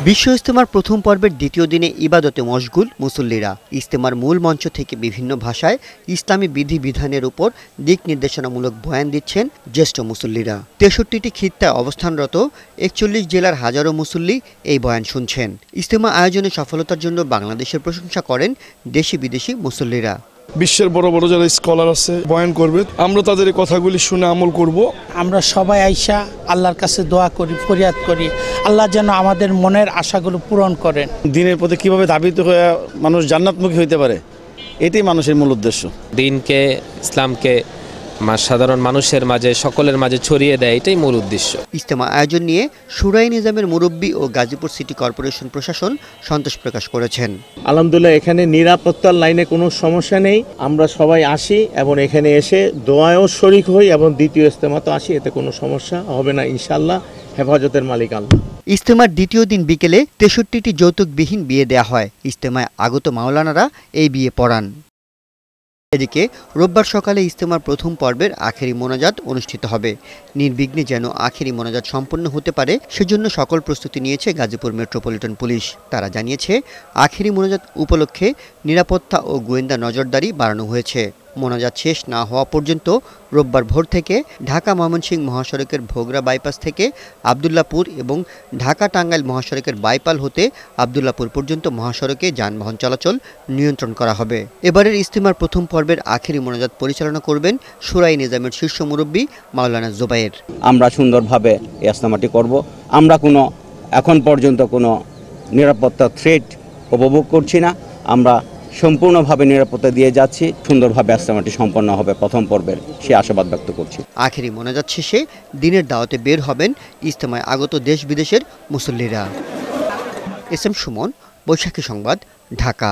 বিশ্ব ইজতেমার প্রথম পর্বের দ্বিতীয় দিনে ইবাদতে মশগুল মুসল্লিরা। ইজতেমার মূল মঞ্চ থেকে বিভিন্ন ভাষায় ইসলামী বিধিবিধানের উপর দিক নির্দেশনামূলক বয়ান দিচ্ছেন জ্যেষ্ঠ মুসল্লিরা। ৬৩টি খিত্তায় অবস্থানরত ৪১ জেলার হাজারো মুসল্লি এই বয়ান শুনছেন। ইজতেমা আয়োজনের সফলতার জন্য বাংলাদেশের প্রশংসা করেন দেশি বিদেশি মুসল্লিরা। বিশ্বের বড় বড় যারা স্কলার আছে বয়ান করবে, আমরা তাদের এই কথাগুলি শুনে আমল করব। আমরা সবাই আইসা আল্লাহর কাছে দোয়া করি, ফরিয়াদ করি, আল্লাহ যেন আমাদের মনের আশাগুলো পূরণ করেন। দিনের প্রতি কিভাবে ধাবিত হয়ে মানুষ জান্নাতমুখী হইতে পারে, এটাই মানুষের মূল উদ্দেশ্য। দিনকে, ইসলামকে সাধারণ মানুষের মাঝে, সকলের মাঝে ছড়িয়ে দেয়, এটাই মূল উদ্দেশ্য। ইজতেমা আয়োজন নিয়ে শুরাই নিজামের মুরব্বী ও গাজীপুর সিটি কর্পোরেশন প্রশাসন সন্তোষ প্রকাশ করেছেন। আলহামদুলিল্লাহ, এখানে নিরাপত্তার লাইনে কোনো সমস্যা নেই। আমরা সবাই আসি এবং এখানে এসে দোয়ায়ও শরীক হই এবং দ্বিতীয় ইজতেমাতে আসি, এতে কোনো সমস্যা হবে না ইনশাআল্লাহ। হেফাজতের মালিক আল্লাহ। ইজতেমার দ্বিতীয় দিন বিকেলে ৬৩টি যৌতুকবিহীন বিয়ে দেয়া হয়। ইজতেমায় আগত মাওলানারা এই বিয়ে পড়ান। এদিকে রোববার সকালে ইজতেমার প্রথম পর্বের আখেরি মোনাজাত অনুষ্ঠিত হবে। নির্বিঘ্নে যেন আখেরি মোনাজাত সম্পন্ন হতে পারে সেজন্য সকল প্রস্তুতি নিয়েছে গাজীপুর মেট্রোপলিটন পুলিশ। তারা জানিয়েছে, আখেরি মোনাজাত উপলক্ষে নিরাপত্তা ও গোয়েন্দা নজরদারি বাড়ানো হয়েছে। মোনাজাত শেষ না হওয়া পর্যন্ত রোববার ভোর থেকে ঢাকা ময়মনসিংহ মহাসড়কের ভোগড়া বাইপাস থেকে আবদুল্লাপুর এবং ঢাকা টাঙ্গাইল মহাসড়কের বাইপাল হতে আবদুল্লাপুর পর্যন্ত মহাসড়কে যানবাহন চলাচল নিয়ন্ত্রণ করা হবে। এবারের ইজতেমার প্রথম পর্বের আখেরি মোনাজাত পরিচালনা করবেন শুরাই নিজামের শীর্ষ মুরব্বী মাওলানা জুবায়ের। আমরা সুন্দরভাবে এই ইজতেমাটি করব। আমরা এখন পর্যন্ত কোনো নিরাপত্তা থ্রেট উপভোগ করছি না। আমরা সম্পূর্ণভাবে নিরাপত্তা দিয়ে যাচ্ছি। সুন্দরভাবে ইজতেমাটি সম্পন্ন হবে প্রথম পর্বের, সে আশাবাদ ব্যক্ত করছি। আখেরি মোনাজাত শেষে দিনের দাওয়াতে বের হবেন ইজতেমায় আগত দেশ বিদেশের মুসল্লিরা। এস এম সুমন, বৈশাখী সংবাদ, ঢাকা।